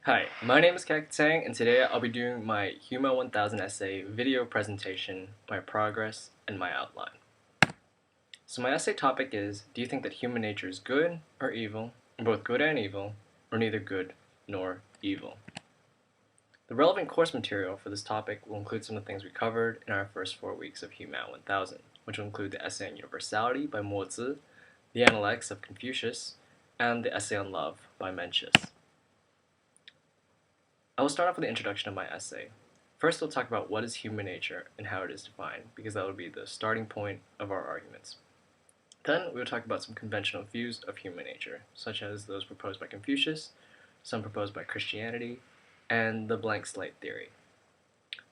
Hi, my name is Kaki Tsang, and today I'll be doing my HUMA 1000 essay video presentation, my progress, and my outline. So my essay topic is, do you think that human nature is good or evil, or both good and evil, or neither good nor evil? The relevant course material for this topic will include some of the things we covered in our first 4 weeks of HUMA 1000, which will include the essay on universality by Mo Zi, the Analects of Confucius, and the essay on love by Mencius. I will start off with the introduction of my essay. First, we'll talk about what is human nature and how it is defined, because that will be the starting point of our arguments. Then, we will talk about some conventional views of human nature, such as those proposed by Confucius, some proposed by Christianity, and the blank slate theory.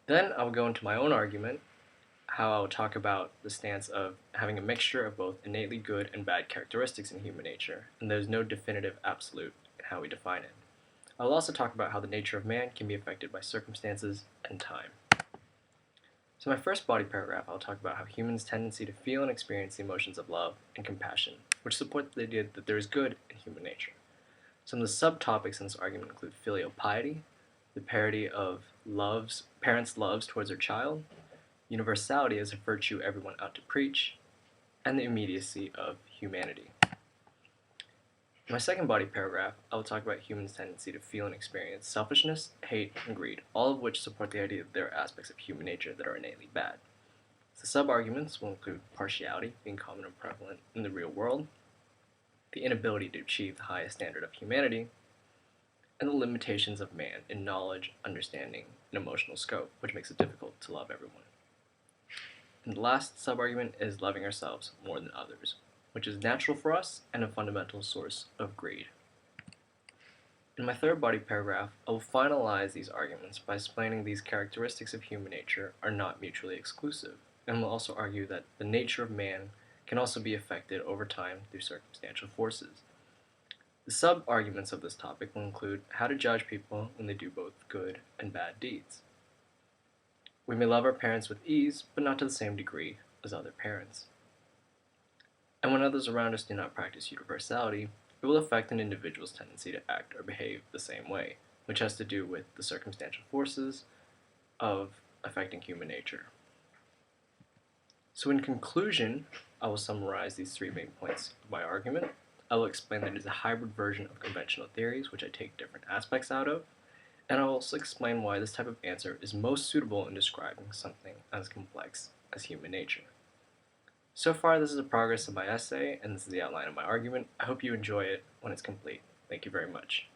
Then, I will go into my own argument, how I will talk about the stance of having a mixture of both innately good and bad characteristics in human nature, and there's no definitive absolute in how we define it. I will also talk about how the nature of man can be affected by circumstances and time. So my first body paragraph, I'll talk about how humans' tendency to feel and experience the emotions of love and compassion, which support the idea that there is good in human nature. Some of the subtopics in this argument include filial piety, the parity of parents' loves towards their child, universality as a virtue everyone ought to preach, and the immediacy of humanity. In my second body paragraph, I will talk about humans' tendency to feel and experience selfishness, hate, and greed, all of which support the idea that there are aspects of human nature that are innately bad. The sub-arguments will include partiality being common and prevalent in the real world, the inability to achieve the highest standard of humanity, and the limitations of man in knowledge, understanding, and emotional scope, which makes it difficult to love everyone. And the last sub-argument is loving ourselves more than others, which is natural for us and a fundamental source of greed. In my third body paragraph, I will finalize these arguments by explaining these characteristics of human nature are not mutually exclusive, and will also argue that the nature of man can also be affected over time through circumstantial forces. The sub-arguments of this topic will include how to judge people when they do both good and bad deeds. We may love our parents with ease, but not to the same degree as other parents. And when others around us do not practice universality, it will affect an individual's tendency to act or behave the same way, which has to do with the circumstantial forces of affecting human nature. So in conclusion, I will summarize these 3 main points of my argument. I will explain that it is a hybrid version of conventional theories, which I take different aspects out of, and I will also explain why this type of answer is most suitable in describing something as complex as human nature. So far, this is the progress of my essay, and this is the outline of my argument. I hope you enjoy it when it's complete. Thank you very much.